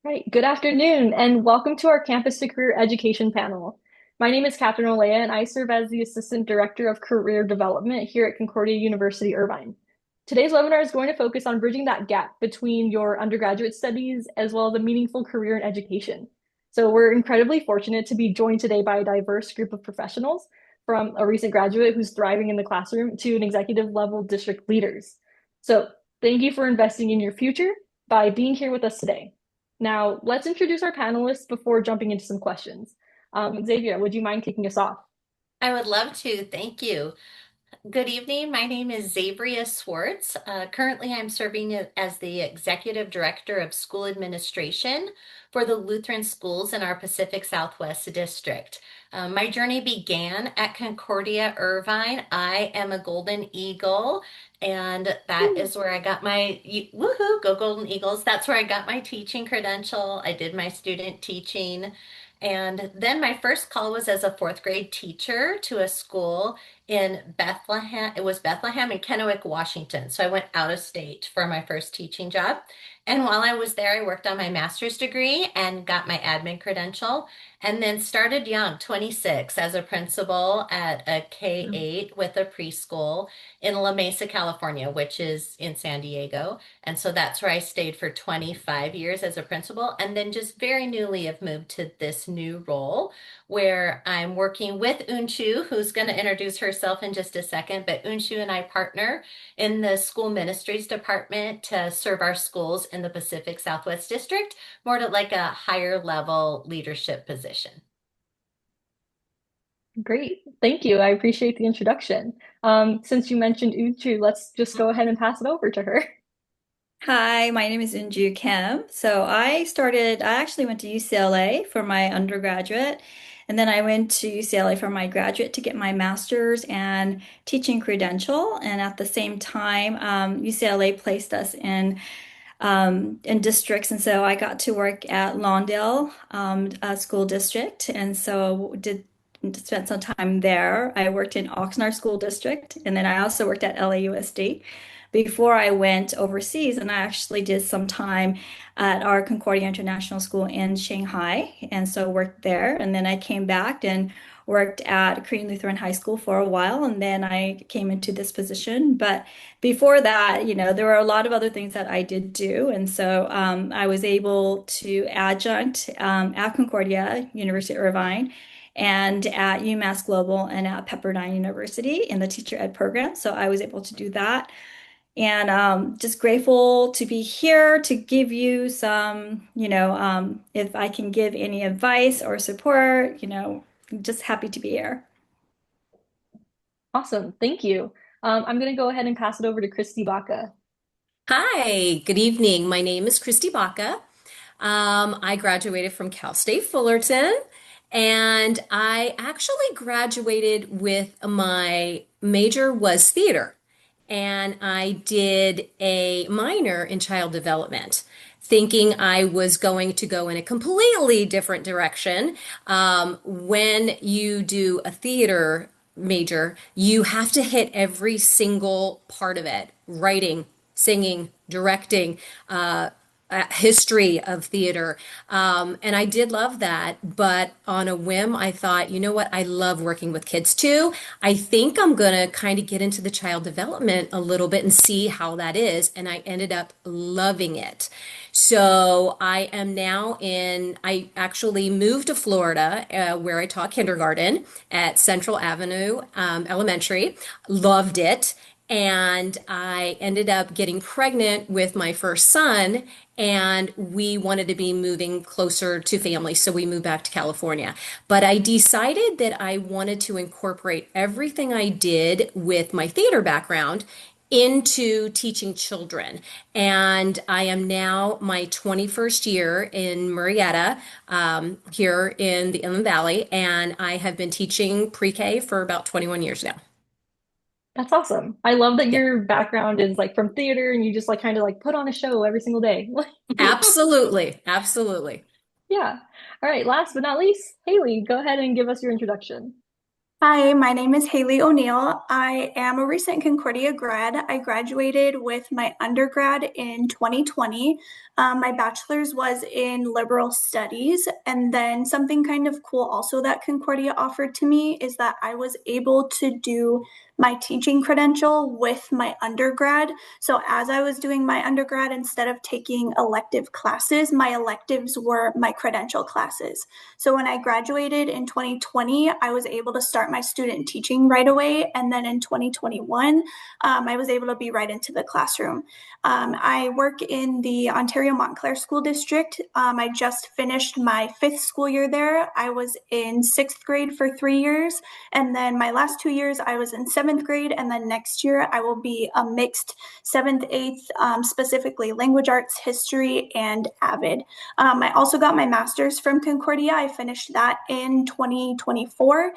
Right. Good afternoon, and welcome to our Campus to Career Education panel. My name is Catherine Olea, and I serve as the Assistant Director of Career Development here at Concordia University, Irvine. Today's webinar is going to focus on bridging that gap between your undergraduate studies as well as a meaningful career in education. So we're incredibly fortunate to be joined today by a diverse group of professionals, from a recent graduate who's thriving in the classroom to an executive level district leaders. So thank you for investing in your future by being here with us today. Now, let's introduce our panelists before jumping into some questions. Xavier, would you mind kicking us off? I would love to. Thank you. Good evening. My name is Zabria Swartz. Currently, I'm serving as the Executive Director of School Administration for the Lutheran schools in our Pacific Southwest District. My journey began at Concordia, Irvine. I am a Golden Eagle, and that is where I got my woohoo, go Golden Eagles. That's where I got my teaching credential. I did my student teaching. And then my first call was as a fourth grade teacher to a school in Bethlehem. It was Bethlehem and Kennewick, Washington. So I went out of state for my first teaching job. And while I was there, I worked on my master's degree and got my admin credential, and then started young, 26, as a principal at a K-8 with a preschool in La Mesa, California, which is in San Diego. And so that's where I stayed for 25 years as a principal. And then just very newly have moved to this new role where I'm working with Unshu, who's going to introduce herself in just a second. But Unshu and I partner in the school ministries department to serve our schools in the Pacific Southwest District, more to like a higher level leadership position. Great. Thank you. I appreciate the introduction. Since you mentioned Uchu, let's just go ahead and pass it over to her. Hi, my name is Unju Kim. I actually went to UCLA for my undergraduate, and then I went to UCLA for my graduate to get my master's and teaching credential. And at the same time, UCLA placed us in districts, and so I got to work at Lawndale School District, and so did spent some time there. I worked in Oxnard School District, and then I also worked at LAUSD before I went overseas, and I actually did some time at our Concordia International School in Shanghai, and so worked there. And then I came back and worked at Korean Lutheran High School for a while, and then I came into this position. But before that, there were a lot of other things that I did do, and so I was able to adjunct at Concordia, University of Irvine, and at UMass Global and at Pepperdine University in the teacher ed program. So I was able to do that. And just grateful to be here to give you some, if I can give any advice or support, just happy to be here. Awesome. Thank you. I'm going to go ahead and pass it over to Christy Baca. Hi, good evening. My name is Christy Baca. I graduated from Cal State Fullerton, and I actually graduated with my major was theater, and I did a minor in child development, thinking I was going to go in a completely different direction. When you do a theater major, you have to hit every single part of it, writing, singing, directing, history of theater. And I did love that. But on a whim, I thought, you know what? I love working with kids too. I think I'm going to kind of get into the child development a little bit and see how that is. And I ended up loving it. So I actually moved to Florida, where I taught kindergarten at Central Avenue Elementary. Loved it. And I ended up getting pregnant with my first son, and we wanted to be moving closer to family, so we moved back to California. But I decided that I wanted to incorporate everything I did with my theater background into teaching children. And I am now my 21st year in Murrieta, here in the Inland Valley, and I have been teaching pre-K for about 21 years now. That's awesome. I love that Yeah. your background is like from theater and you just like kind of like put on a show every single day. Absolutely. Absolutely. Yeah. All right. Last but not least, Haley, go ahead and give us your introduction. Hi, my name is Haley O'Neill. I am a recent Concordia grad. I graduated with my undergrad in 2020. My bachelor's was in liberal studies. And then something kind of cool also that Concordia offered to me is that I was able to do my teaching credential with my undergrad. So as I was doing my undergrad, instead of taking elective classes, my electives were my credential classes. So when I graduated in 2020, I was able to start my student teaching right away. And then in 2021, I was able to be right into the classroom. I work in the Ontario Montclair School District. I just finished my fifth school year there. I was in sixth grade for 3 years. And then my last 2 years, I was in seventh grade. And then next year, I will be a mixed seventh, eighth, specifically language arts, history, and AVID. I also got my master's from Concordia. I finished that in 2024.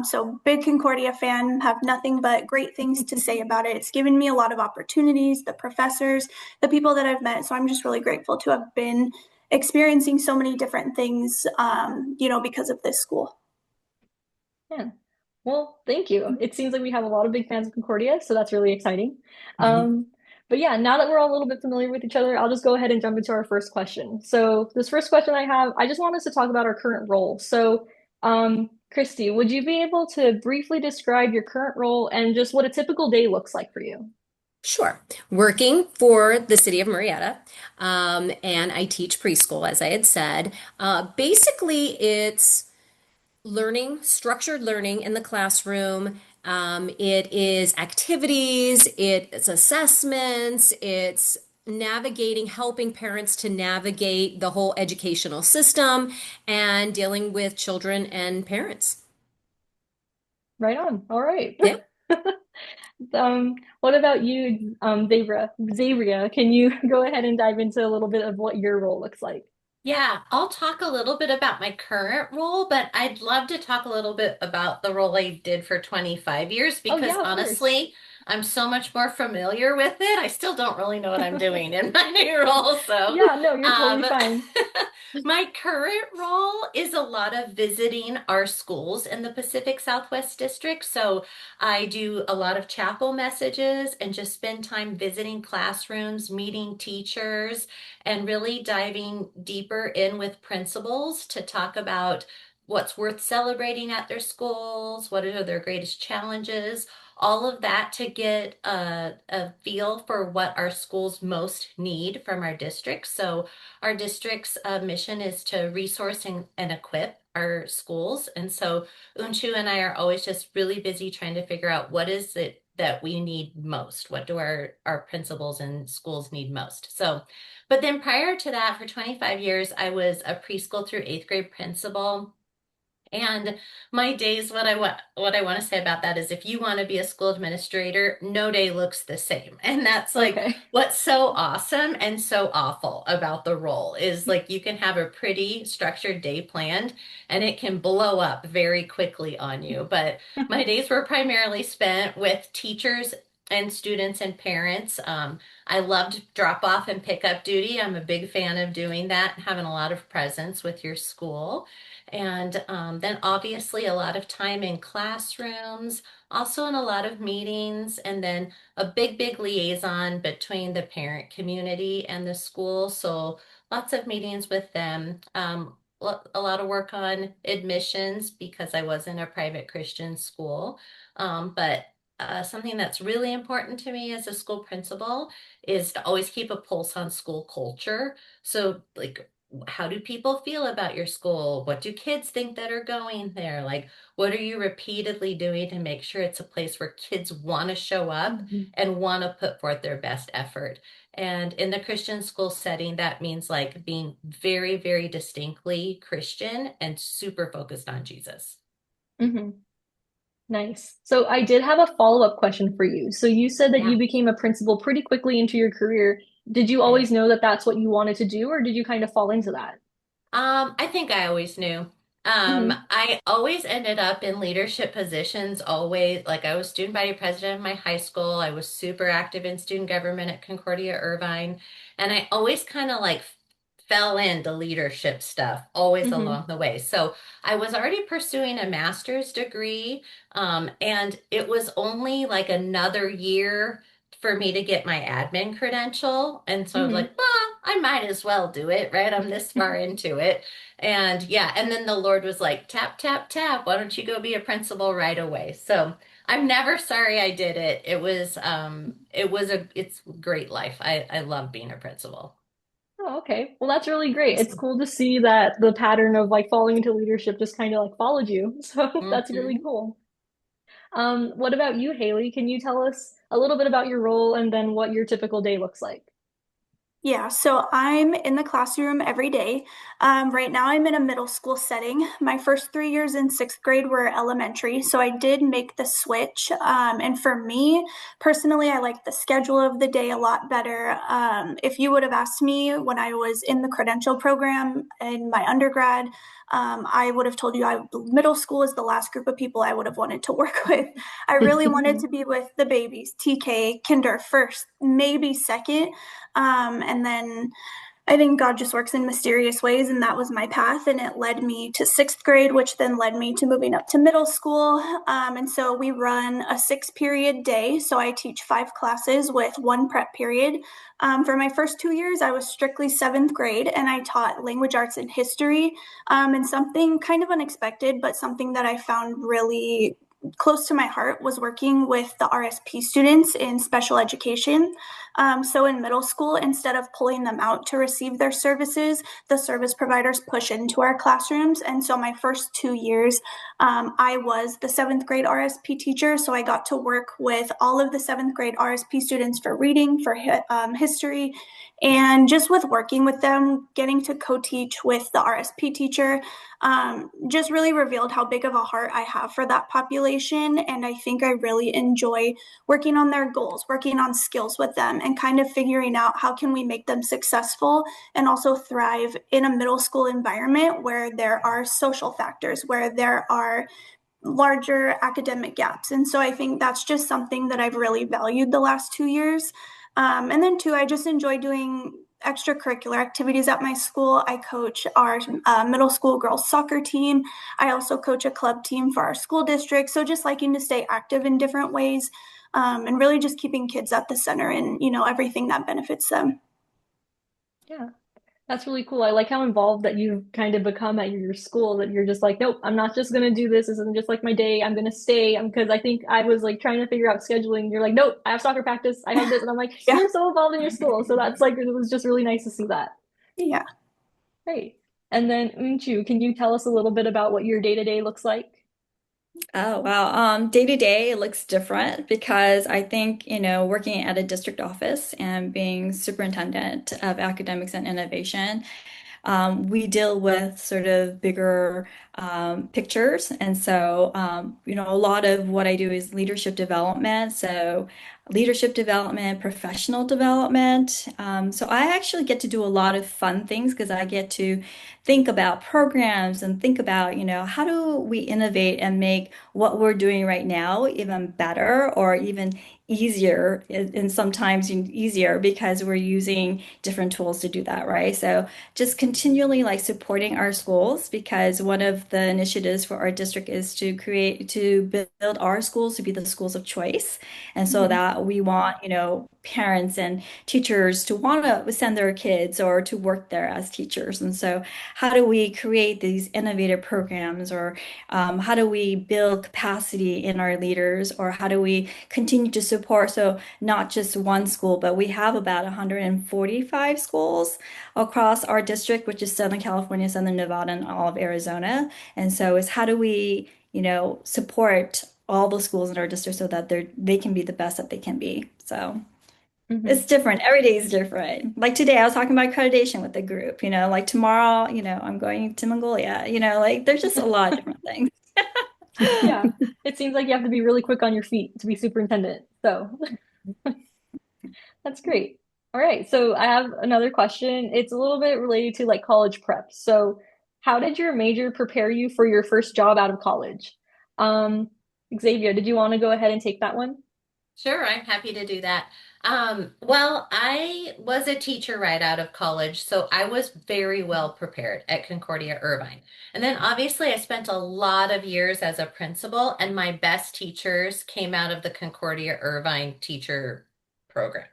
So big Concordia fan, have nothing but great things to say about it. It's given me a lot of opportunities, the professors, the people that I've met. So I'm just really grateful to have been experiencing so many different things, because of this school. Yeah. Well, thank you. It seems like we have a lot of big fans of Concordia, so that's really exciting. Mhm. Um, but yeah, now that we're all a little bit familiar with each other, I'll just go ahead and jump into our first question. So this first question I have, I just want us to talk about our current role. So, Christy, would you be able to briefly describe your current role and just what a typical day looks like for you? Sure. Working for the city of Marietta, and I teach preschool, as I had said. Basically, it's learning, structured learning in the classroom. It is activities, it's assessments, it's navigating, helping parents to navigate the whole educational system and dealing with children and parents. Right on. All right. Yeah. What about you, Zavria, can you go ahead and dive into a little bit of what your role looks like? Yeah, I'll talk a little bit about my current role, but I'd love to talk a little bit about the role I did for 25 years Oh because yeah, of course. honestly, I'm so much more familiar with it. I still don't really know what I'm doing in my new role. So, Yeah, no, you're totally um, fine. my current role is a lot of visiting our schools in the Pacific Southwest District. So, I do a lot of chapel messages and just spend time visiting classrooms, meeting teachers and really diving deeper in with principals to talk about what's worth celebrating at their schools, what are their greatest challenges, all of that to get a feel for what our schools most need from our district. So, our district's mission is to resource and equip our schools. And so, Unshu and I are always just really busy trying to figure out what is it that we need most? What do our principals and schools need most? So, but then prior to that, for 25 years, I was a preschool through eighth grade principal. And my days, what I want to say about that is if you want to be a school administrator, no day looks the same. And that's like Okay. what's so awesome and so awful about the role is like you can have a pretty structured day planned and it can blow up very quickly on you. But my days were primarily spent with teachers and students and parents. I loved drop off and pick up duty. I'm a big fan of doing that, having a lot of presence with your school. And then obviously a lot of time in classrooms, also in a lot of meetings, and then a big, big liaison between the parent community and the school. So lots of meetings with them. A lot of work on admissions because I was in a private Christian school. But something that's really important to me as a school principal is to always keep a pulse on school culture. So, like, how do people feel about your school? What do kids think that are going there? Like, what are you repeatedly doing to make sure it's a place where kids want to show up Mhm. and want to put forth their best effort? And in the Christian school setting, that means like being very, very distinctly Christian and super focused on Jesus. Mhm. Nice. So I did have a follow-up question for you. So you said that Yeah, you became a principal pretty quickly into your career. Did you I did. always know that that's what you wanted to do, or did you kind of fall into that? I think I always knew. Hmm. I always ended up in leadership positions, always. Like I was student body president of my high school. I was super active in student government at Concordia, Irvine. And I always kind of like fell into leadership stuff always Hmm. along the way. So I was already pursuing a master's degree, and it was only like another year for me to get my admin credential. And so I was like, Hmm. well, I might as well do it, right? I'm this far into it. And yeah, and then the Lord was like, tap, tap, tap. Why don't you go be a principal right away? So I'm never sorry I did it. It's great life. I love being a principal. Oh, okay. Well, that's really great. It's cool to see that the pattern of like falling into leadership just kind of like followed you. So that's really Hmm. cool. What about you, Haley? Can you tell us a little bit about your role and then what your typical day looks like? Yeah, so I'm in the classroom every day. Right now, I'm in a middle school setting. My first 3 years in sixth grade were elementary, so I did make the switch. And for me personally, I like the schedule of the day a lot better. If you would have asked me when I was in the credential program in my undergrad, I would have told you middle school is the last group of people I would have wanted to work with. I really wanted to be with the babies, TK, kinder first, maybe second. And then I think God just works in mysterious ways, and that was my path. And it led me to sixth grade, which then led me to moving up to middle school. And so we run a 6 period day. So I teach 5 classes with one prep period. For my first 2 years, I was strictly seventh grade, and I taught language arts and history. And something kind of unexpected, but something that I found really close to my heart was working with the RSP students in special education. So in middle school, instead of pulling them out to receive their services, the service providers push into our classrooms. And so my first 2 years, I was the seventh grade RSP teacher. So I got to work with all of the seventh grade RSP students for reading, for history, and just with working with them, getting to co-teach with the RSP teacher, just really revealed how big of a heart I have for that population. And I think I really enjoy working on their goals, working on skills with them, and kind of figuring out how can we make them successful and also thrive in a middle school environment where there are social factors, where there are larger academic gaps. And so I think that's just something that I've really valued the last 2 years. And then, two, I just enjoy doing extracurricular activities at my school. I coach our middle school girls soccer team. I also coach a club team for our school district. So just liking to stay active in different ways, and really just keeping kids at the center and, everything that benefits them. Yeah. That's really cool. I like how involved that you've kind of become at your school that you're just like, nope, I'm not just gonna do this. This isn't just like my day. I'm gonna stay. Because I think I was like trying to figure out scheduling. You're like, nope, I have soccer practice. I have this. And I'm like, Yeah. you're so involved in your school. So that's like, it was just really nice to see that. Yeah. Great. And then Unchu, can you tell us a little bit about what your day-to-day looks like? Oh, wow. Day to day, it looks different because I think, working at a district office and being superintendent of academics and innovation, we deal with sort of bigger pictures. And so, a lot of what I do is leadership development. So, leadership development, professional development. So, I actually get to do a lot of fun things because I get to think about programs and think about, how do we innovate and make what we're doing right now even better or even easier and sometimes easier because we're using different tools to do that, right? So just continually like supporting our schools because one of the initiatives for our district is to build our schools to be the schools of choice. And so Mhm. that we want, parents and teachers to want to send their kids or to work there as teachers. And so how do we create these innovative programs or how do we build capacity in our leaders or how do we continue to support so not just one school but we have about 145 schools across our district, which is Southern California, Southern Nevada, and all of Arizona. And so it's how do we, support all the schools in our district so that they can be the best that they can be. So it's Mhm. different. Every day is different. Like today, I was talking about accreditation with the group, like tomorrow, I'm going to Mongolia, like there's just a lot of different things. Yeah. It seems like you have to be really quick on your feet to be superintendent. So that's great. All right. So I have another question. It's a little bit related to like college prep. So how did your major prepare you for your first job out of college? Um, Xavier, did you want to go ahead and take that one? Sure, I'm happy to do that. Well, I was a teacher right out of college, so I was very well prepared at Concordia Irvine. And then obviously I spent a lot of years as a principal, and my best teachers came out of the Concordia Irvine teacher program.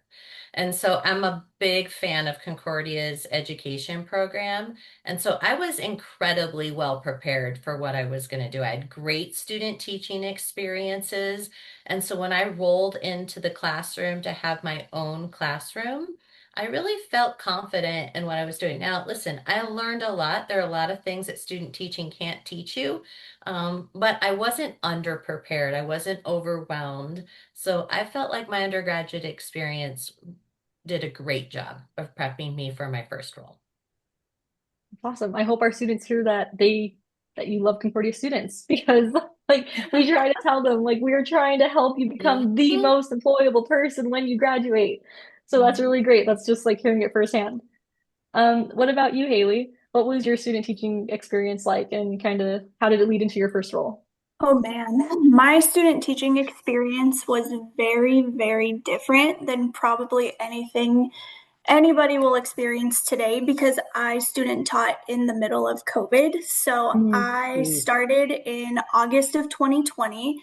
And so I'm a big fan of Concordia's education program. And so I was incredibly well prepared for what I was going to do. I had great student teaching experiences. And so when I rolled into the classroom to have my own classroom, I really felt confident in what I was doing. Now, listen, I learned a lot. There are a lot of things that student teaching can't teach you, but I wasn't underprepared. I wasn't overwhelmed. So I felt like my undergraduate experience did a great job of prepping me for my first role. Awesome. I hope our students hear that you love Concordia students because like we try to tell them like we are trying to help you become the Mhm. most employable person when you graduate. So that's really great. That's just like hearing it firsthand. What about you, Haley? What was your student teaching experience like and kind of how did it lead into your first role? Oh man, my student teaching experience was very, very different than probably anything anybody will experience today because I student taught in the middle of COVID. So I Mm. started in August of 2020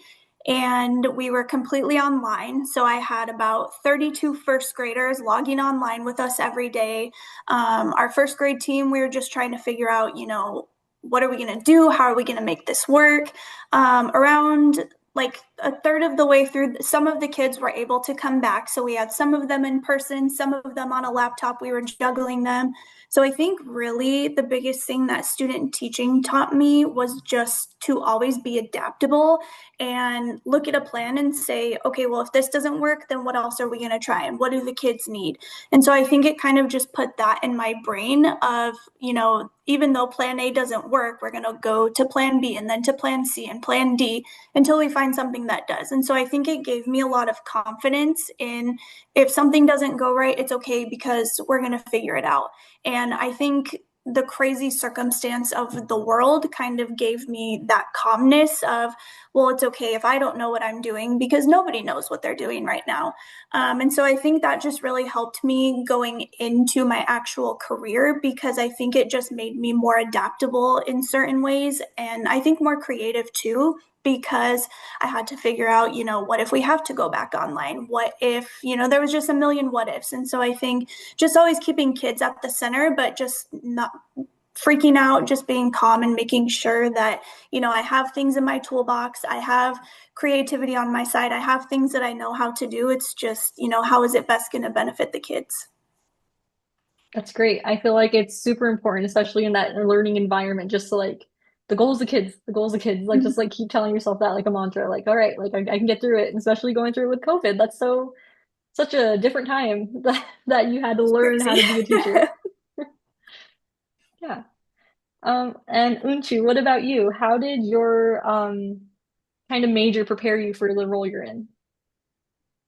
and we were completely online. So I had about 32 first graders logging online with us every day. Our first grade team, we were just trying to figure out, what are we going to do? How are we going to make this work? Around like a third of the way through, some of the kids were able to come back. So we had some of them in person, some of them on a laptop. We were juggling them. So I think really the biggest thing that student teaching taught me was just to always be adaptable and look at a plan and say, okay, well, if this doesn't work, then what else are we going to try? And what do the kids need? And so I think it kind of just put that in my brain of, even though plan A doesn't work, we're going to go to plan B and then to plan C and plan D until we find something that does. And so I think it gave me a lot of confidence in if something doesn't go right, it's okay because we're going to figure it out. And I think the crazy circumstance of the world kind of gave me that calmness of, well, it's okay if I don't know what I'm doing because nobody knows what they're doing right now. And so I think that just really helped me going into my actual career because I think it just made me more adaptable in certain ways and I think more creative too because I had to figure out, what if we have to go back online? What if, there was just a million what ifs. And so I think just always keeping kids at the center, but just not freaking out, just being calm and making sure that, I have things in my toolbox. I have creativity on my side. I have things that I know how to do. It's just, how is it best going to benefit the kids? That's great. I feel like it's super important, especially in that learning environment, just to like the goals of kids, the goals of kids, like just like keep telling yourself that like a mantra, like, all right, like I can get through it. And especially going through it with COVID. That's such a different time that you had to learn how Crazy. to be a teacher. Yeah. And Unchu, what about you? How did your kind of major prepare you for the role you're in?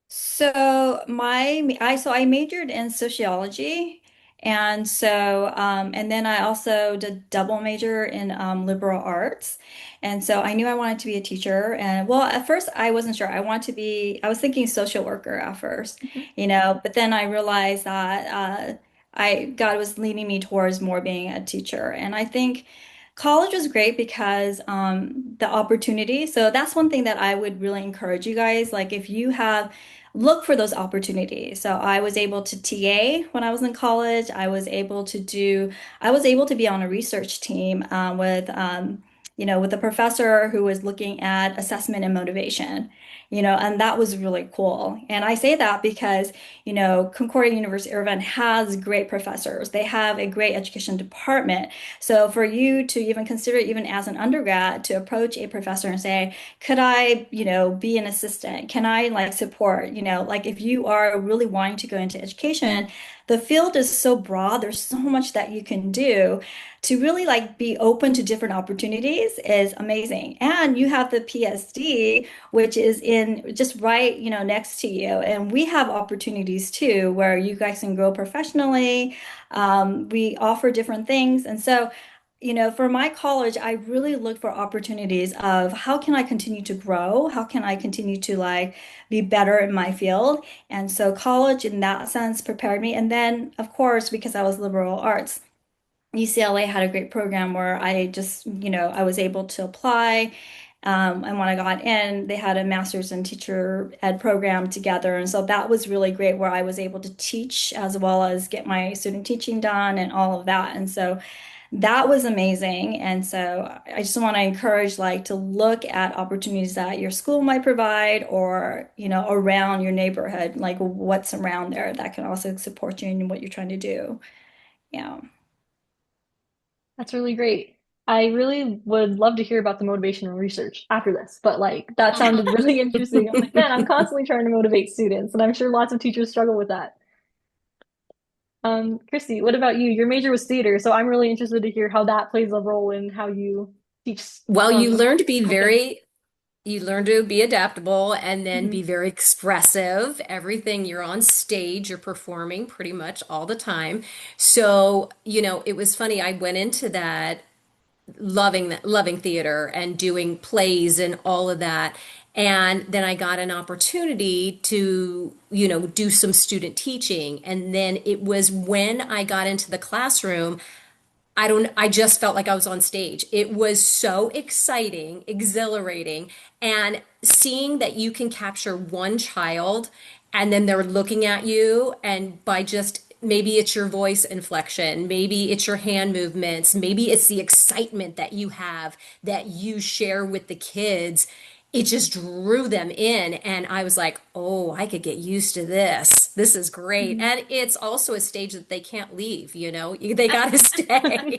So I majored in sociology, and then I also did double major in liberal arts, and so I knew I wanted to be a teacher. And well, at first I wasn't sure. I was thinking social worker at first, Mhm. but then I realized that I God was leading me towards more being a teacher, and I think. College was great because the opportunity. So that's one thing that I would really encourage you guys. Like if you have look for those opportunities. So I was able to TA when I was in college. I was able to be on a research team with a professor who was looking at assessment and motivation, and that was really cool. And I say that because, Concordia University Irvine has great professors. They have a great education department. So for you to even consider, even as an undergrad, to approach a professor and say, could I, be an assistant? Can I like support, like if you are really wanting to go into education, the field is so broad, there's so much that you can do to really like be open to different opportunities is amazing. And you have the PSD, which is in just right, next to you. And we have opportunities too where you guys can grow professionally. We offer different things. And so for my college, I really look for opportunities of how can I continue to grow? How can I continue to like be better in my field? And so college in that sense prepared me. And then, of course, because I was liberal arts, UCLA had a great program where I just, I was able to apply. And when I got in, they had a master's in teacher ed program together. And so that was really great where I was able to teach as well as get my student teaching done and all of that. And so that was amazing. And so I just want to encourage like to look at opportunities that your school might provide or, around your neighborhood, like what's around there that can also support you in what you're trying to do. Yeah. That's really great. I really would love to hear about the motivational research after this, but like that sounded really interesting. I'm like, man, I'm constantly trying to motivate students, and I'm sure lots of teachers struggle with that. Christy, what about you? Your major was theater, so I'm really interested to hear how that plays a role in how you teach. Well, Okay. you learn to be adaptable and then Mhm. be very expressive. Everything you're on stage, you're performing pretty much all the time. So, it was funny. I went into that loving theater and doing plays and all of that. And then I got an opportunity to, do some student teaching. And then it was when I got into the classroom, I just felt like I was on stage. It was so exciting, exhilarating, and seeing that you can capture one child and then they're looking at you, and by just maybe it's your voice inflection, maybe it's your hand movements, maybe it's the excitement that you have that you share with the kids, it just drew them in. And I was like, oh, I could get used to this. This is great. Mhm. And it's also a stage that they can't leave, they got to stay.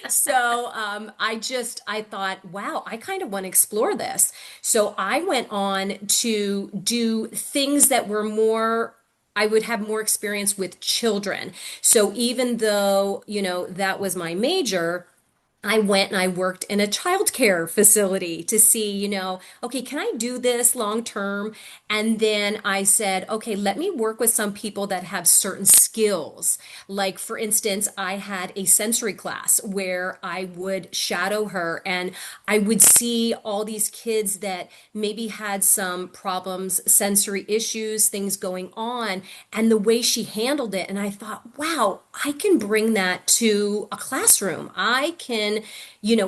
So I thought, wow, I kind of want to explore this. So I went on to do things that were more. I would have more experience with children. So even though, that was my major, I went and I worked in a childcare facility to see, okay, can I do this long term? And then I said, okay, let me work with some people that have certain skills. Like, for instance, I had a sensory class where I would shadow her and I would see all these kids that maybe had some problems, sensory issues, things going on, and the way she handled it. And I thought, wow, I can bring that to a classroom. I can,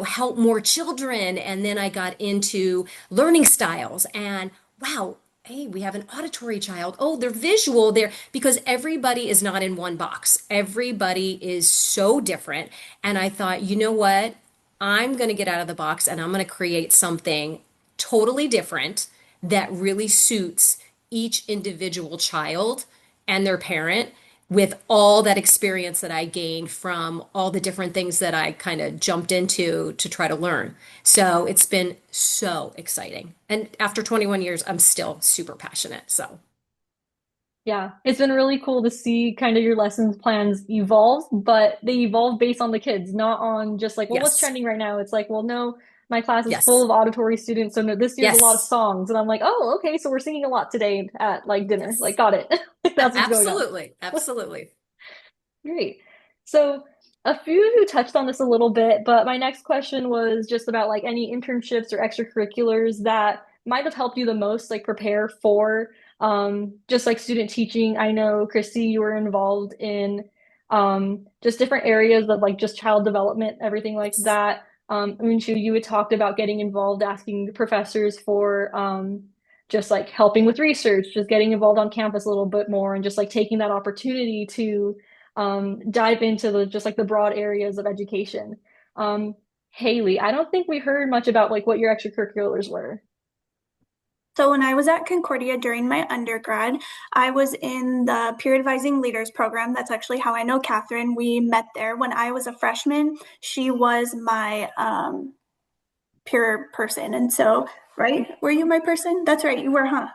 help more children. And then I got into learning styles and wow, hey, we have an auditory child. Oh, they're visual there because everybody is not in one box. Everybody is so different. And I thought, you know what? I'm going to get out of the box and I'm going to create something totally different that really suits each individual child and their parent with all that experience that I gained from all the different things that I kind of jumped into to try to learn. So it's been so exciting. And after 21 years, I'm still super passionate. So, Yeah, it's been really cool to see kind of your lessons plans evolve, but they evolve based on the kids, not on just like, well, what's yes, trending right now? It's like, well, no, my class is full yes, of auditory students, so no, this year's a lot of yes, songs. And I'm like, oh, okay, so we're singing a lot today at like dinner. Like, yes. got it. That's what's going on. Absolutely. Absolutely. Great. So a few of you touched on this a little bit, but my next question was just about like any internships or extracurriculars that might have helped you the most, like prepare for just like student teaching. I know, Christy, you were involved in just different areas of like just child development, everything like Yes. that. Unshu, you had talked about getting involved, asking professors for just like helping with research, just getting involved on campus a little bit more, and just like taking that opportunity to dive into the just like the broad areas of education. Um, Haley, I don't think we heard much about like what your extracurriculars were. So when I was at Concordia during my undergrad, I was in the peer advising leaders program. That's actually how I know Catherine. We met there when I was a freshman. She was my peer person. And so, right? Were you my person? That's right, you were, huh?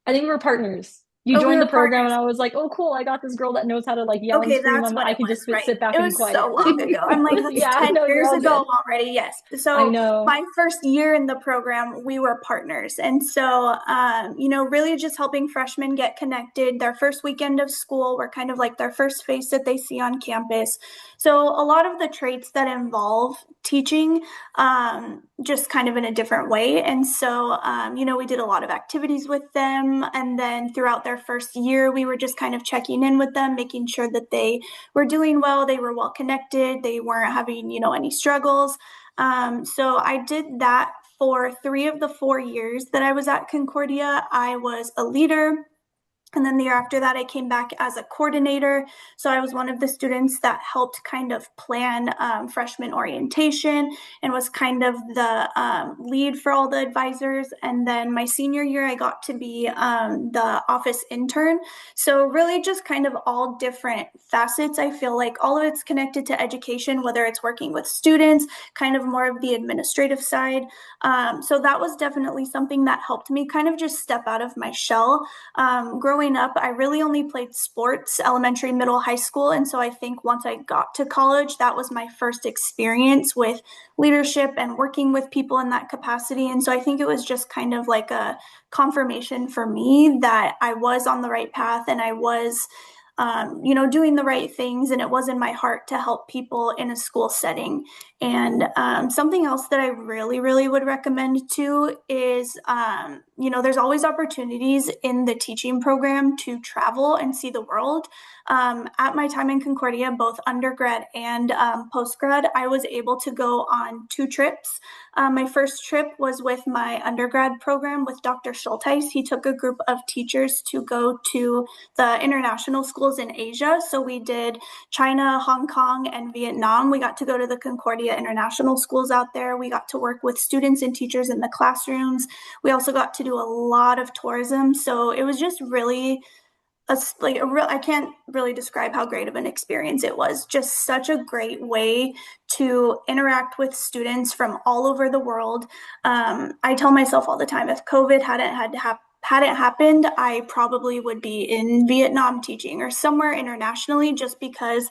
I think we were partners. You Oh, we joined the were program and partners. I was like, oh, cool, I got this girl that knows how to like yell and Okay, scream. that's what I it can was, just right? sit back It and be was so quiet. long ago. I'm like, that's Yeah, 10 no, you're years all ago good. already. Yes. I So know. my first year in the program, we were partners. And so, really just helping freshmen get connected. Their first weekend of school, we're kind of like their first face that they see on campus. So a lot of the traits that involve teaching, just kind of in a different way. And so, we did a lot of activities with them. And then throughout their first year, we were just kind of checking in with them, making sure that they were doing well, they were well connected, they weren't having, any struggles. So I did that for 3 of the 4 years that I was at Concordia. I was a leader. And then the year after that, I came back as a coordinator. So I was one of the students that helped kind of plan freshman orientation and was kind of the lead for all the advisors. And then my senior year, I got to be the office intern. So really just kind of all different facets. I feel like all of it's connected to education, whether it's working with students, kind of more of the administrative side. So that was definitely something that helped me kind of just step out of my shell. Growing up, I really only played sports, elementary, middle, high school. And so I think once I got to college, that was my first experience with leadership and working with people in that capacity. And so I think it was just kind of like a confirmation for me that I was on the right path and I was doing the right things, and it was in my heart to help people in a school setting. And something else that I really, really would recommend too is, there's always opportunities in the teaching program to travel and see the world. At my time in Concordia, both undergrad and postgrad, I was able to go on 2 trips. My first trip was with my undergrad program with Dr. Schulteis. He took a group of teachers to go to the international schools in Asia. So we did China, Hong Kong, and Vietnam. We got to go to the Concordia international schools out there. We got to work with students and teachers in the classrooms. We also got to do a lot of tourism. So it was just really I can't really describe how great of an experience it was. Just such a great way to interact with students from all over the world. I tell myself all the time, if COVID hadn't happened, I probably would be in Vietnam teaching or somewhere internationally, just because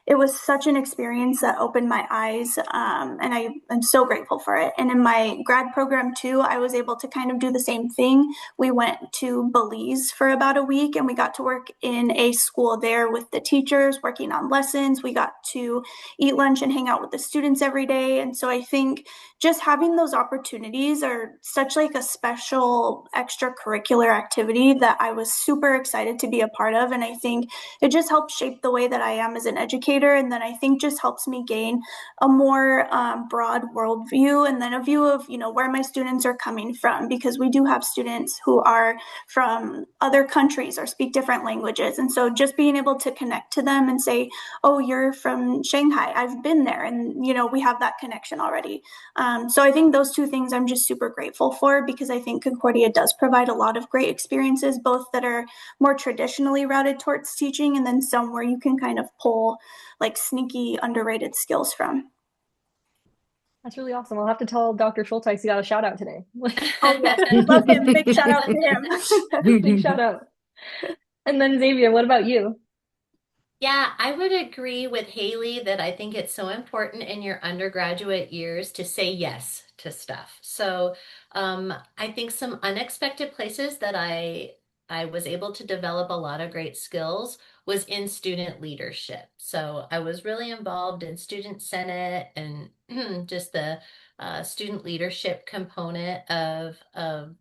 it was such an experience that opened my eyes, and I am so grateful for it. And in my grad program too, I was able to kind of do the same thing. We went to Belize for about a week and we got to work in a school there with the teachers, working on lessons. We got to eat lunch and hang out with the students every day. And so I think just having those opportunities are such like a special extracurricular activity that I was super excited to be a part of. And I think it just helps shape the way that I am as an educator. And then I think just helps me gain a more broad worldview, and then a view of, where my students are coming from, because we do have students who are from other countries or speak different languages. And so just being able to connect to them and say, oh, you're from Shanghai, I've been there. And, we have that connection already. So I think those two things I'm just super grateful for, because I think Concordia does provide a lot of great experiences, both that are more traditionally routed towards teaching, and then some where you can kind of pull like sneaky underrated skills from. That's really awesome. I'll have to tell Dr. Schulteis you got a shout out today. Oh yes, love him. Big shout out to him. Big shout out. And then Xavier, what about you? Yeah, I would agree with Haley that I think it's so important in your undergraduate years to say yes to stuff. So, I think some unexpected places that I was able to develop a lot of great skills was in student leadership. So I was really involved in student senate and just the student leadership component of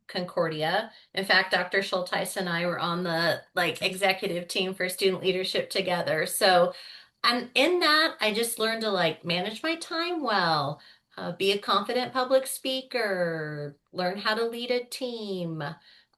Concordia. In fact, Dr. Schulteis and I were on the like executive team for student leadership together. So, and in that, I just learned to like manage my time well, be a confident public speaker, learn how to lead a team,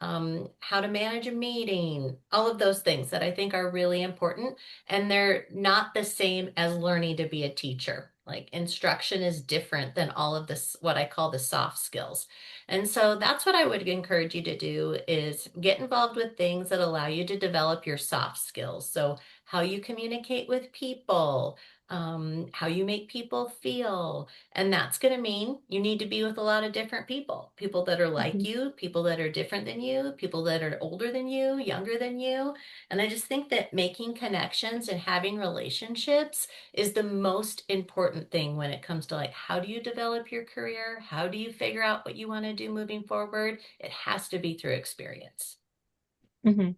how to manage a meeting, all of those things that I think are really important. And they're not the same as learning to be a teacher. Like instruction is different than all of this, what I call the soft skills. And so that's what I would encourage you to do is get involved with things that allow you to develop your soft skills. So how you communicate with people, how you make people feel. And that's going to mean you need to be with a lot of different people, people that are like Mhm. you, people that are different than you, people that are older than you, younger than you. And I just think that making connections and having relationships is the most important thing when it comes to like, how do you develop your career? How do you figure out what you want to do moving forward? It has to be through experience. Mhm.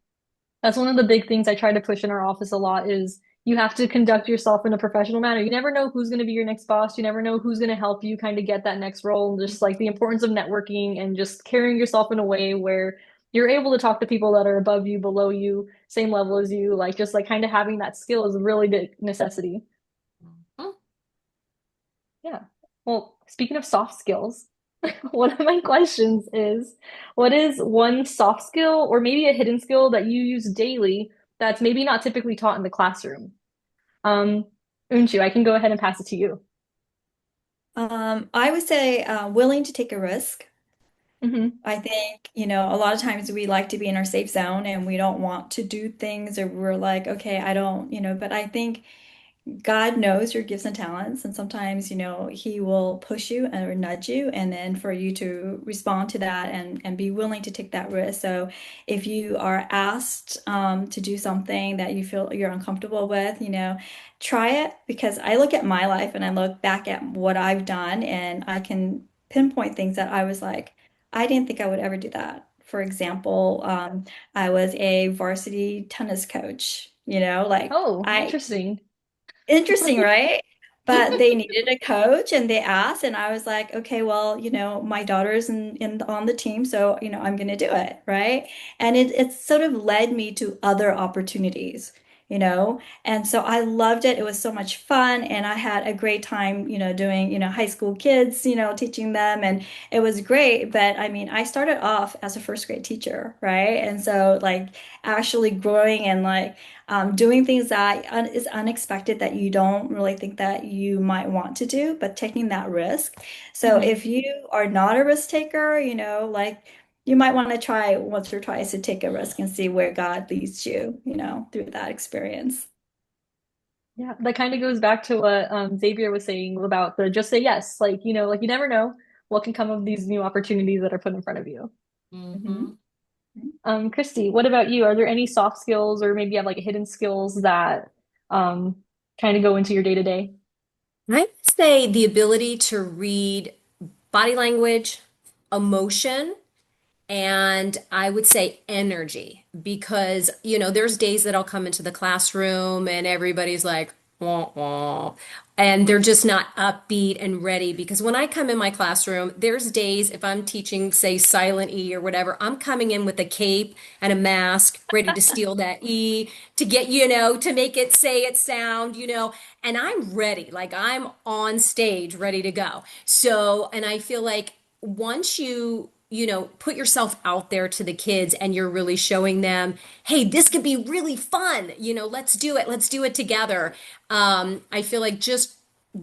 That's one of the big things I try to push in our office a lot is you have to conduct yourself in a professional manner. You never know who's going to be your next boss. You never know who's going to help you kind of get that next role. And just like the importance of networking and just carrying yourself in a way where you're able to talk to people that are above you, below you, same level as you. Like just like kind of having that skill is a really big necessity. Mhm. Yeah. Well, speaking of soft skills, one of my questions is, what is one soft skill or maybe a hidden skill that you use daily that's maybe not typically taught in the classroom? Um, Unchu, I can go ahead and pass it to you. I would say willing to take a risk. Hmm. I think, a lot of times we like to be in our safe zone and we don't want to do things, or we're like, okay, I don't, but I think God knows your gifts and talents, and sometimes, He will push you or nudge you, and then for you to respond to that and be willing to take that risk. So, if you are asked to do something that you feel you're uncomfortable with, try it, because I look at my life and I look back at what I've done, and I can pinpoint things that I was like, I didn't think I would ever do that. For example, I was a varsity tennis coach, like Oh, I interesting. Interesting, right? But they needed a coach and they asked, and I was like, okay, well, my daughter's on the team, so I'm gonna do it, right? And it sort of led me to other opportunities, and so I loved it. It was so much fun, and I had a great time, doing, high school kids, teaching them, and it was great. But I mean, I started off as a first grade teacher, right? And so like actually growing and like doing things that is unexpected that you don't really think that you might want to do, but taking that risk. So Hmm. if you are not a risk taker, like you might want to try once or twice to take a risk and see where God leads you, through that experience. Yeah, that kind of goes back to what Xavier was saying about the just say yes. Like, like you never know what can come of these new opportunities that are put in front of you. Mhm. Christy, what about you? Are there any soft skills or maybe you have like hidden skills that um, kind of go into your day to day? I would say the ability to read body language, emotion, and I would say energy because, there's days that I'll come into the classroom and everybody's like, wah, wah, and they're just not upbeat and ready. Because when I come in my classroom, there's days if I'm teaching, say, silent E or whatever, I'm coming in with a cape and a mask, ready to steal that E to get, to make it say it sound, and I'm ready. Like I'm on stage, ready to go. So, and I feel like once you put yourself out there to the kids and you're really showing them, hey, this could be really fun, let's do it together. I feel like just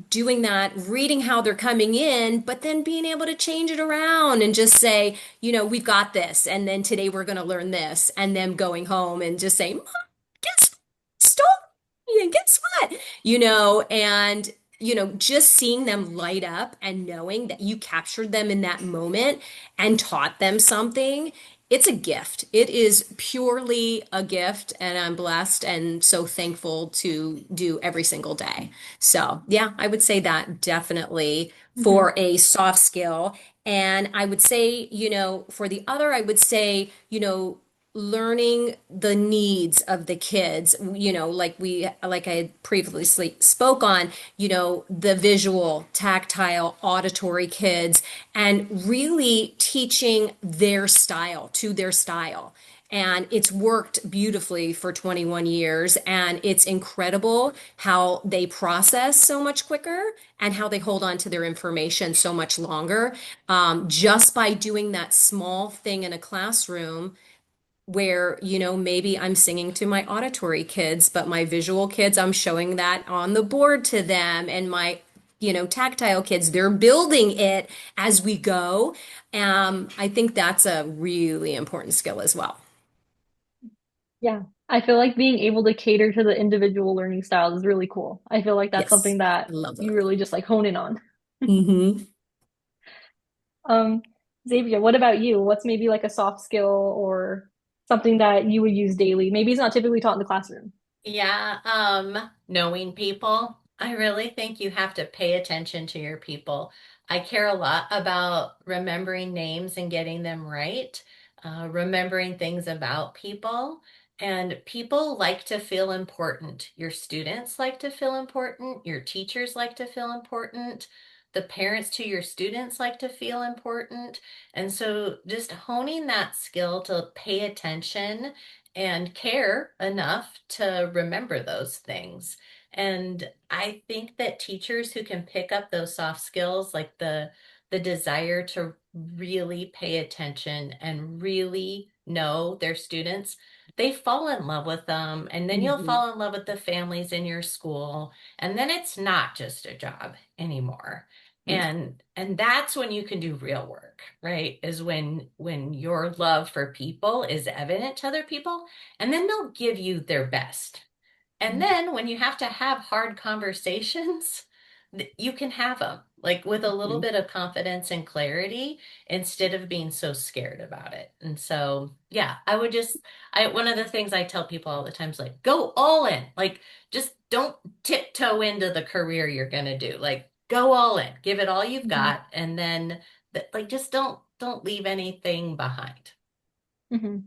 doing that, reading how they're coming in, but then being able to change it around and just say, we've got this, and then today we're going to learn this, and them going home and just saying, guess what? Stole me, and guess what? And just seeing them light up and knowing that you captured them in that moment and taught them something, it's a gift. It is purely a gift, and I'm blessed and so thankful to do every single day. So, yeah, I would say that definitely Hmm. for a soft skill. And I would say, for the other, I would say, learning the needs of the kids, like I had previously spoke on, the visual, tactile, auditory kids, and really teaching their style to their style. And it's worked beautifully for 21 years. And it's incredible how they process so much quicker and how they hold on to their information so much longer. Just by doing that small thing in a classroom where, maybe I'm singing to my auditory kids, but my visual kids, I'm showing that on the board to them, and my, tactile kids, they're building it as we go. I think that's a really important skill as well. Yeah. I feel like being able to cater to the individual learning styles is really cool. I feel like that's Yes, something I that love you that. really just like hone in on. Hmm. Um, Xavier, what about you? What's maybe like a soft skill or something that you would use daily? Maybe it's not typically taught in the classroom. Yeah, knowing people. I really think you have to pay attention to your people. I care a lot about remembering names and getting them right, remembering things about people. And people like to feel important. Your students like to feel important. Your teachers like to feel important. The parents to your students like to feel important. And so just honing that skill to pay attention and care enough to remember those things. And I think that teachers who can pick up those soft skills, like the desire to really pay attention and really know their students, they fall in love with them. And then you'll Hmm. fall in love with the families in your school. And then it's not just a job anymore. And that's when you can do real work, right? Is when your love for people is evident to other people, and then they'll give you their best. And then when you have to have hard conversations, you can have them like with a little Hmm. bit of confidence and clarity instead of being so scared about it. And so, yeah, one of the things I tell people all the time is like, go all in. Like, just don't tiptoe into the career you're going to do. Like, go all in, give it all you've Hmm. got. And then, like, just don't leave anything behind. Hmm.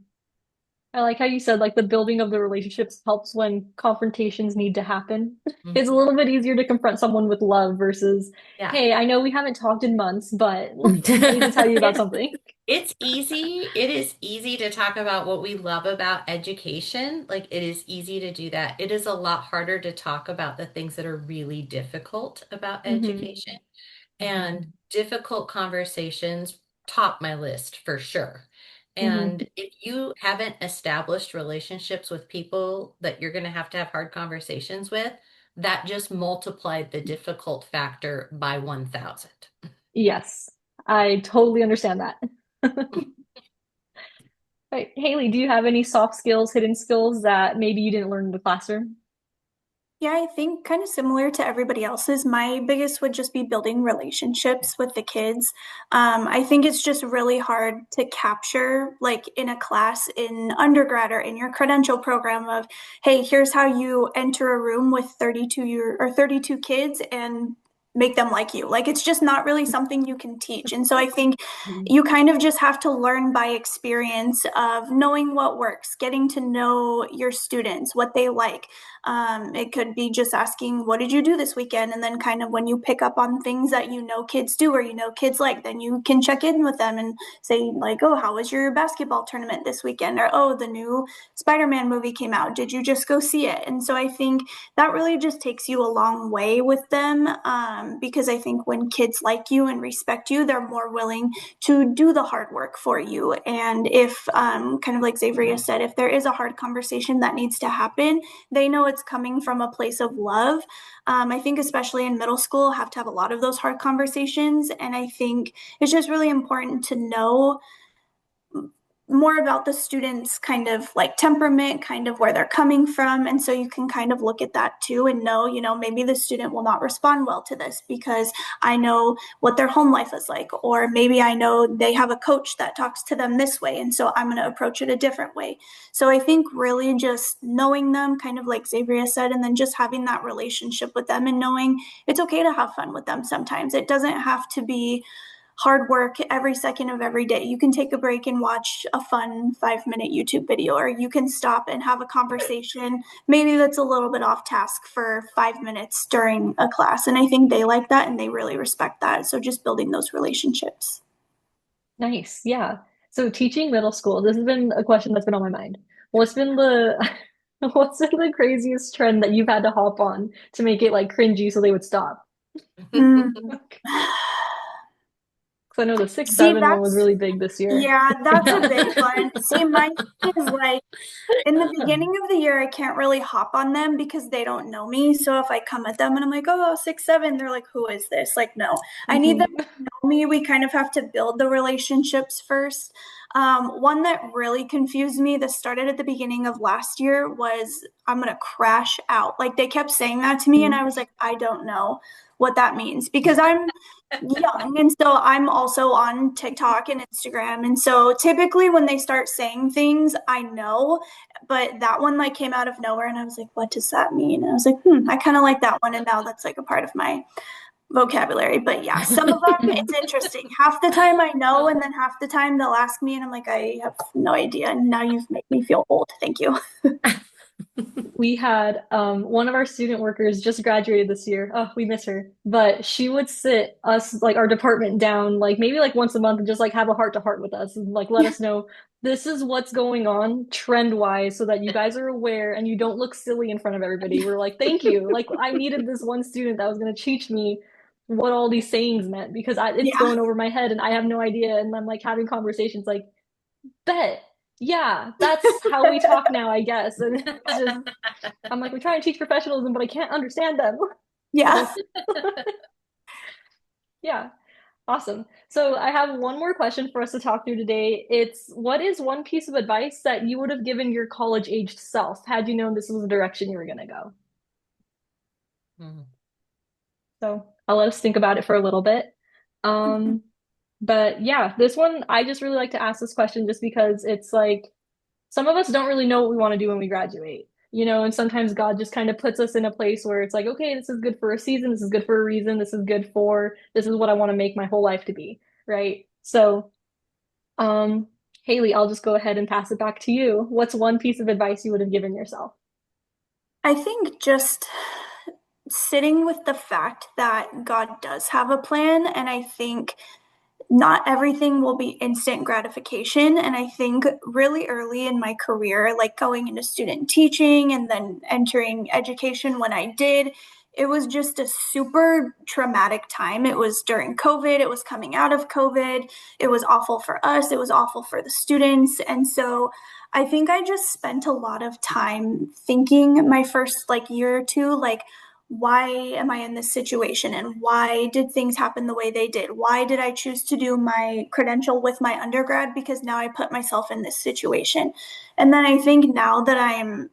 I like how you said like the building of the relationships helps when confrontations need to happen. It's a Mhm. little bit easier to confront someone with love versus, Yeah. hey, I know we haven't talked in months, but I need to tell you about It's something. It's easy. It is easy to talk about what we love about education. Like, it is easy to do that. It is a lot harder to talk about the things that are really difficult about Hmm. education. And difficult conversations top my list for sure. Hmm. And if you haven't established relationships with people that you're going to have hard conversations with, that just multiplied the difficult factor by 1,000. Yes, I totally understand that. Right. Haley, do you have any soft skills, hidden skills that maybe you didn't learn in the classroom? Yeah, I think kind of similar to everybody else's. My biggest would just be building relationships with the kids. I think it's just really hard to capture, like in a class in undergrad or in your credential program, of, hey, here's how you enter a room with 32 kids and make them like you. Like it's just not really something you can teach. And so I think you kind of just have to learn by experience of knowing what works, getting to know your students, what they like. It could be just asking, what did you do this weekend? And then kind of when you pick up on things that you know kids do or you know kids like, then you can check in with them and say, like, oh, how was your basketball tournament this weekend? Or, oh, the new Spider-Man movie came out. Did you just go see it? And so I think that really just takes you a long way with them, because I think when kids like you and respect you, they're more willing to do the hard work for you. And if, kind of like Xavier said, if there is a hard conversation that needs to happen, they know it's coming from a place of love. I think, especially in middle school, have to have a lot of those hard conversations. And I think it's just really important to know more about the students' kind of like temperament, kind of where they're coming from. And so you can kind of look at that too and know, maybe the student will not respond well to this because I know what their home life is like. Or maybe I know they have a coach that talks to them this way. And so I'm going to approach it a different way. So I think really just knowing them, kind of like Xavier said, and then just having that relationship with them and knowing it's okay to have fun with them sometimes. It doesn't have to be hard work every second of every day. You can take a break and watch a fun 5 minute YouTube video, or you can stop and have a conversation, maybe that's a little bit off task for 5 minutes during a class. And I think they like that and they really respect that. So just building those relationships. Nice. Yeah. So teaching middle school, this has been a question that's been on my mind. What's been the what's been the craziest trend that you've had to hop on to make it like cringy so they would stop? Mm. Because I know the six, See, seven one was really big this year. yeah, that's a big Yeah. one. See, my thing is like, in the beginning of the year, I can't really hop on them because they don't know me. So if I come at them and I'm like, oh, 6, 7, they're like, who is this? Like, no, I need them Mhm. to know me. We kind of have to build the relationships first. One that really confused me that started at the beginning of last year was I'm gonna crash out. Like they kept saying that to me, and I was like, I don't know what that means because I'm young. And so I'm also on TikTok and Instagram. And so typically when they start saying things, I know, but that one like came out of nowhere and I was like, what does that mean? And I was like, I kind of like that one. And now that's like a part of my vocabulary. But yeah, some of them it's interesting. Half the time I know, and then half the time they'll ask me and I'm like, I have no idea. And now you've made me feel old. Thank you. We had one of our student workers just graduated this year. Oh, we miss her. But she would sit us, like our department down, like maybe like once a month and just like have a heart to heart with us and like let us know this is what's going on trend wise so that you guys are aware and you don't look silly in front of everybody. We're like, thank you. Like I needed this one student that was going to teach me what all these sayings meant because it's Yeah. going over my head and I have no idea. And I'm like having conversations like, bet. Yeah, that's how we talk now, I guess. And it's just I'm like, we try and teach professionalism, but I can't understand them. Yeah. So, yeah, awesome. So, I have one more question for us to talk through today. It's what is one piece of advice that you would have given your college-aged self had you known this was the direction you were going to go? Mhm. So, I'll let us think about it for a little bit. Um, but yeah, this one, I just really like to ask this question just because it's like, some of us don't really know what we want to do when we graduate, and sometimes God just kind of puts us in a place where it's like, okay, this is good for a season, this is good for a reason, this is what I want to make my whole life to be, right? So, Haley, I'll just go ahead and pass it back to you. What's one piece of advice you would have given yourself? I think just sitting with the fact that God does have a plan. And I think not everything will be instant gratification. And I think really early in my career, like going into student teaching and then entering education when I did, it was just a super traumatic time. It was during COVID, it was coming out of COVID. It was awful for us, it was awful for the students. And so I think I just spent a lot of time thinking my first like year or two, like, why am I in this situation and why did things happen the way they did? Why did I choose to do my credential with my undergrad? Because now I put myself in this situation. And then I think now that I'm,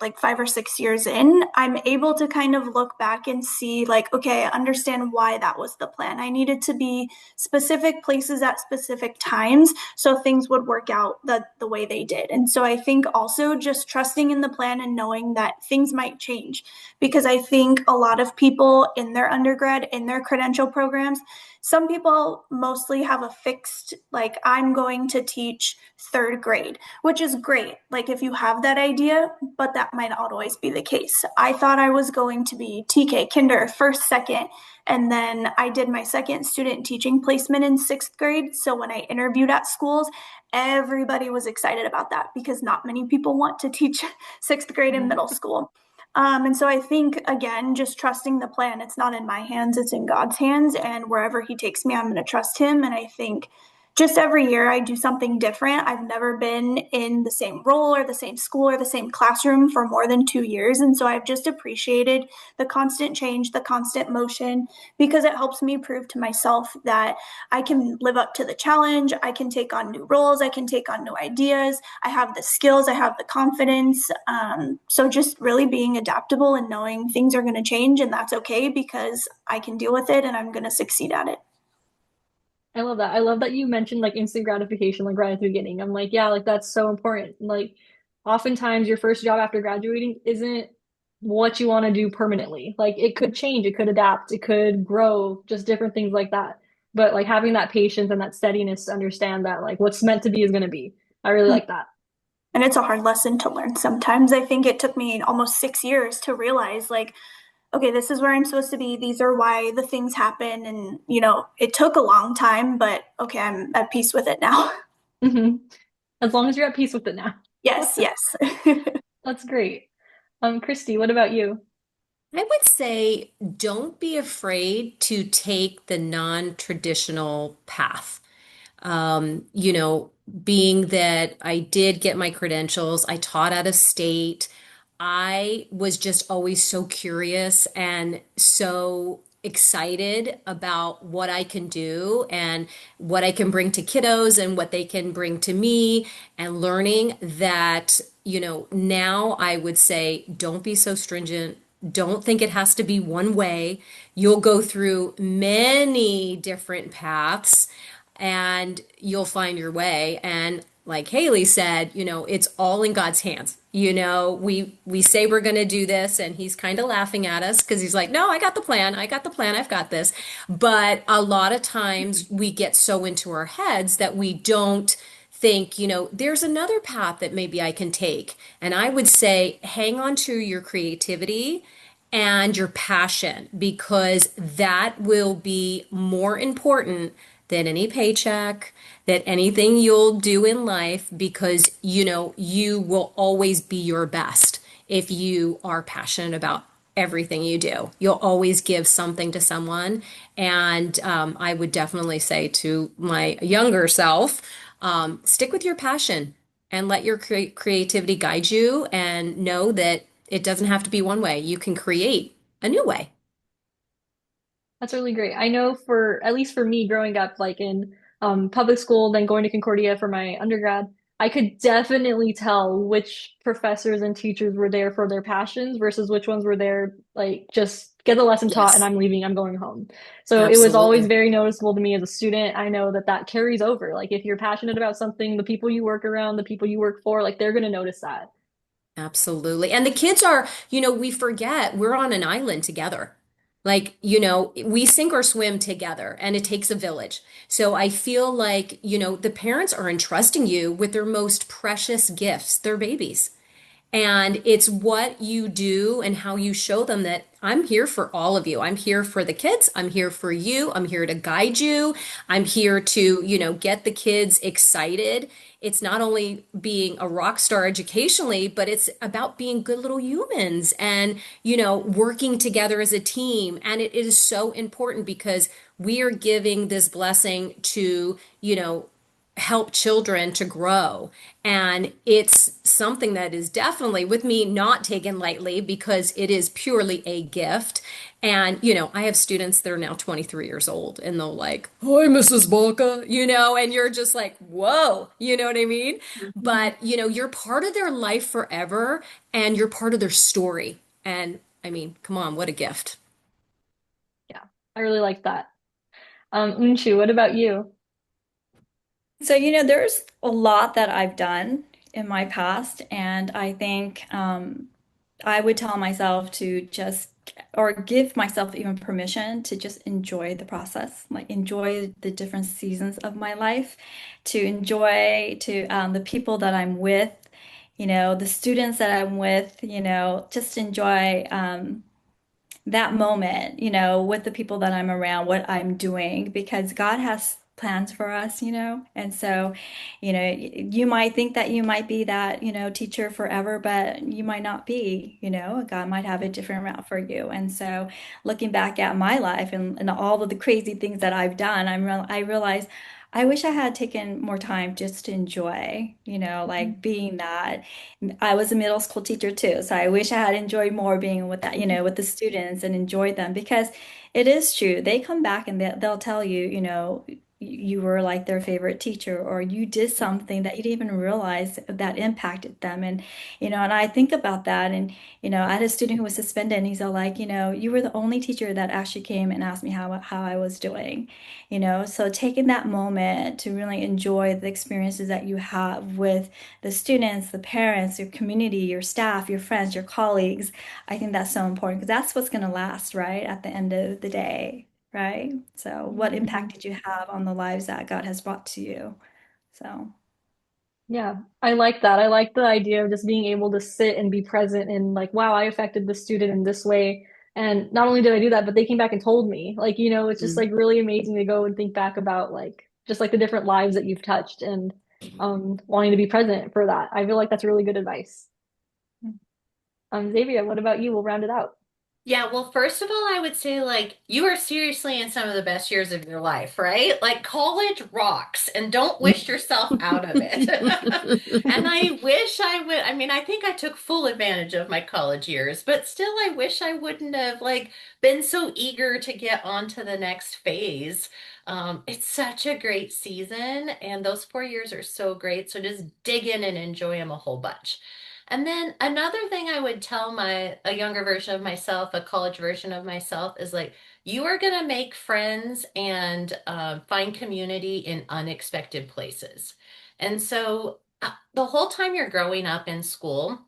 like 5 or 6 years in, I'm able to kind of look back and see, like, okay, I understand why that was the plan. I needed to be specific places at specific times so things would work out the way they did. And so I think also just trusting in the plan and knowing that things might change because I think a lot of people in their undergrad, in their credential programs, some people mostly have a fixed, like, I'm going to teach third grade, which is great. Like, if you have that idea, but that might not always be the case. I thought I was going to be TK, kinder, first, second. And then I did my second student teaching placement in sixth grade. So when I interviewed at schools, everybody was excited about that because not many people want to teach sixth grade and middle school. And so I think, again, just trusting the plan. It's not in my hands, it's in God's hands. And wherever He takes me, I'm going to trust Him. And I think just every year I do something different. I've never been in the same role or the same school or the same classroom for more than 2 years. And so I've just appreciated the constant change, the constant motion, because it helps me prove to myself that I can live up to the challenge. I can take on new roles. I can take on new ideas. I have the skills. I have the confidence. So just really being adaptable and knowing things are going to change and that's okay because I can deal with it and I'm going to succeed at it. I love that. I love that you mentioned like instant gratification, like right at the beginning. I'm like, yeah, like that's so important. Like, oftentimes your first job after graduating isn't what you want to do permanently. Like, it could change, it could adapt, it could grow, just different things like that. But like having that patience and that steadiness to understand that like what's meant to be is going to be. I really like that. And it's a hard lesson to learn sometimes. I think it took me almost 6 years to realize, like, okay, this is where I'm supposed to be. These are why the things happen. And, it took a long time, but okay, I'm at peace with it now. Hmm. As long as you're at peace with it now. Yes, yes. That's great. Christy, what about you? I would say don't be afraid to take the non-traditional path. You know, being that I did get my credentials, I taught out of state. I was just always so curious and so excited about what I can do and what I can bring to kiddos and what they can bring to me, and learning that, now I would say don't be so stringent. Don't think it has to be one way. You'll go through many different paths and you'll find your way. And like Haley said, it's all in God's hands. We say we're going to do this and he's kind of laughing at us because he's like, "No, I got the plan. I got the plan. I've got this." But a lot of times we get so into our heads that we don't think, there's another path that maybe I can take. And I would say hang on to your creativity and your passion, because that will be more important than any paycheck, that anything you'll do in life, because you will always be your best if you are passionate about everything you do. You'll always give something to someone. And I would definitely say to my younger self, stick with your passion and let your creativity guide you, and know that it doesn't have to be one way. You can create a new way. That's really great. I know for at least for me growing up like in public school, then going to Concordia for my undergrad, I could definitely tell which professors and teachers were there for their passions versus which ones were there like just get the lesson taught and Yes, I'm leaving, I'm going home. So it was always absolutely. very noticeable to me as a student. I know that that carries over. Like if you're passionate about something, the people you work around, the people you work for, like they're going to notice that. Absolutely. And the kids are, we forget we're on an island together. Like, we sink or swim together, and it takes a village. So I feel like, the parents are entrusting you with their most precious gifts, their babies. And it's what you do and how you show them that I'm here for all of you. I'm here for the kids. I'm here for you. I'm here to guide you. I'm here to, get the kids excited. It's not only being a rock star educationally, but it's about being good little humans and, working together as a team. And it is so important because we are giving this blessing to, help children to grow. And it's something that is definitely, with me, not taken lightly because it is purely a gift. And, I have students that are now 23 years old and they'll like, "Hi, Mrs. Balka," and you're just like, whoa, you know what I mean? Mhm. But, you're part of their life forever and you're part of their story. And I mean, come on, what a gift. Yeah, I really like that. Unshu, what about you? So, there's a lot that I've done in my past, and I think I would tell myself to just, or give myself even permission to just enjoy the process, like enjoy the different seasons of my life, to enjoy to the people that I'm with, the students that I'm with, just enjoy. That moment, with the people that I'm around, what I'm doing, because God has plans for us, And so, you might think that you might be that, teacher forever, but you might not be, God might have a different route for you. And so, looking back at my life and all of the crazy things that I've done, I realize I wish I had taken more time just to enjoy, like being that. I was a middle school teacher too, so I wish I had enjoyed more being with that, with the students and enjoyed them, because it is true. They come back and they'll tell you, you were like their favorite teacher, or you did something that you didn't even realize that impacted them. And I think about that. And, I had a student who was suspended, and he's all like, you were the only teacher that actually came and asked me how I was doing. So taking that moment to really enjoy the experiences that you have with the students, the parents, your community, your staff, your friends, your colleagues, I think that's so important, because that's what's going to last, right? At the end of the day, right? So what Mhm. impact did you have on the lives that God has brought to you? So. Yeah, I like that. I like the idea of just being able to sit and be present and like, wow, I affected the student in this way. And not only did I do that, but they came back and told me. Like, it's just like really amazing to go and think back about like just like the different lives that you've touched and wanting to be present for that. I feel like that's really good advice. Xavier, what about you? We'll round it out. Yeah, well, first of all, I would say like you are seriously in some of the best years of your life, right? Like college rocks and don't wish yourself out of it. And I wish I would, I mean, I think I took full advantage of my college years, but still I wish I wouldn't have like been so eager to get on to the next phase. It's such a great season and those 4 years are so great. So just dig in and enjoy them a whole bunch. And then another thing I would tell my a younger version of myself, a college version of myself, is like you are gonna make friends and find community in unexpected places. And so the whole time you're growing up in school,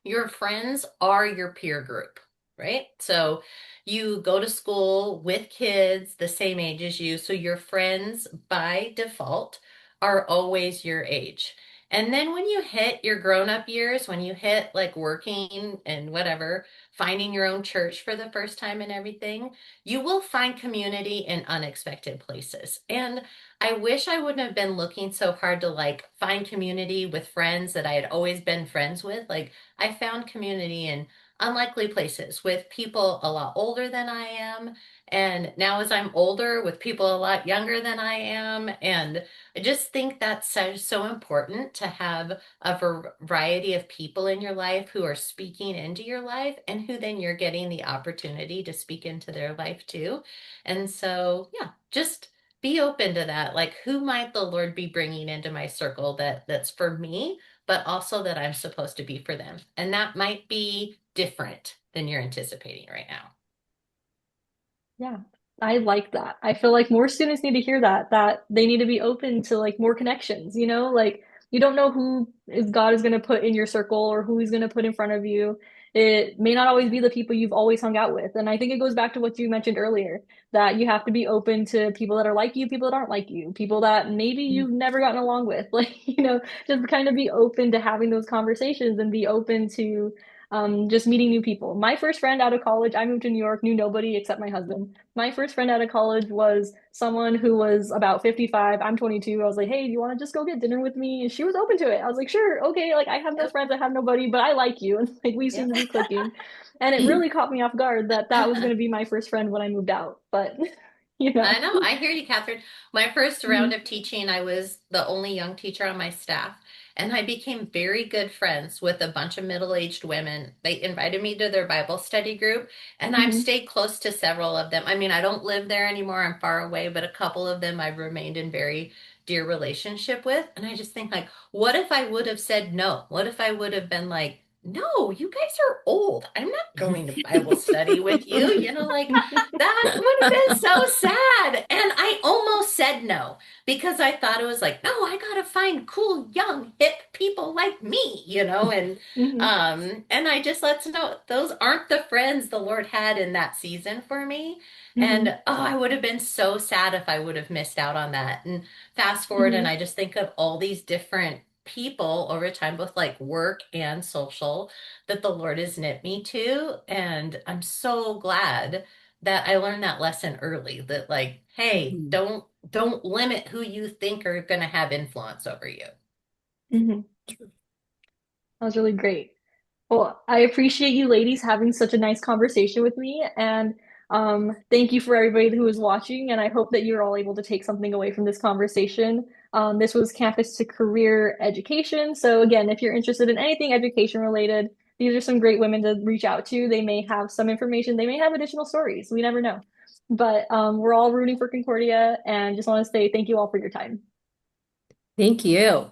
your friends are your peer group, right? So you go to school with kids the same age as you, so your friends by default are always your age. And then when you hit your grown-up years, when you hit like working and whatever, finding your own church for the first time and everything, you will find community in unexpected places. And I wish I wouldn't have been looking so hard to like find community with friends that I had always been friends with. Like I found community in unlikely places with people a lot older than I am. And now, as I'm older, with people a lot younger than I am. And I just think that's so important to have a variety of people in your life who are speaking into your life and who then you're getting the opportunity to speak into their life too. And so, yeah, just be open to that. Like, who might the Lord be bringing into my circle that's for me? But also that I'm supposed to be for them. And that might be different than you're anticipating right now. Yeah, I like that. I feel like more students need to hear that, that they need to be open to like more connections, you know? Like you don't know who is God is going to put in your circle or who he's going to put in front of you. It may not always Yeah. be the people you've always hung out with. And I think it goes back to what you mentioned earlier, that you have to be open to people that are like you, people that aren't like you, people that maybe you've never gotten along with. Like, just kind of be open to having those conversations and be open to just meeting new people. My first friend out of college, I moved to New York, knew nobody except my husband. My first friend out of college was someone who was about 55. I'm 22. I was like, hey, do you want to just go get dinner with me? And she was open to it. I was like, sure, okay. Like, I have no Yep. friends, I have nobody, but I like you. And like, we seem Yep. to be clicking. And it really caught me off guard that that was going to be my first friend when I moved out. But, you know. I know. I hear you, Catherine. My first round Mhm. of teaching, I was the only young teacher on my staff, and I became very good friends with a bunch of middle-aged women. They invited me to their Bible study group, and I've Mhm. stayed close to several of them. I mean, I don't live there anymore. I'm far away, but a couple of them I've remained in very dear relationship with. And I just think like, what if I would have said no? What if I would have been like, no, you guys are old. I'm not going to Bible study with you. Like that would have been so sad. And I almost said no because I thought it was like, no, I gotta find cool, young, hip people like me. Mhm. And I just let's know those aren't the friends the Lord had in that season for me. And Mhm. I would have been so sad if I would have missed out on that. And fast forward, and Mhm. I just think of all these different people over time, both like work and social, that the Lord has knit me to. And I'm so glad that I learned that lesson early that like, hey, Mhm. don't limit who you think are going to have influence over you. Mhm. That was really great. Well, I appreciate you ladies having such a nice conversation with me, and thank you for everybody who was watching. And I hope that you're all able to take something away from this conversation. This was Campus to Career Education. So again, if you're interested in anything education related, these are some great women to reach out to. They may have some information, they may have additional stories. We never know. But we're all rooting for Concordia, and just want to say thank you all for your time. Thank you.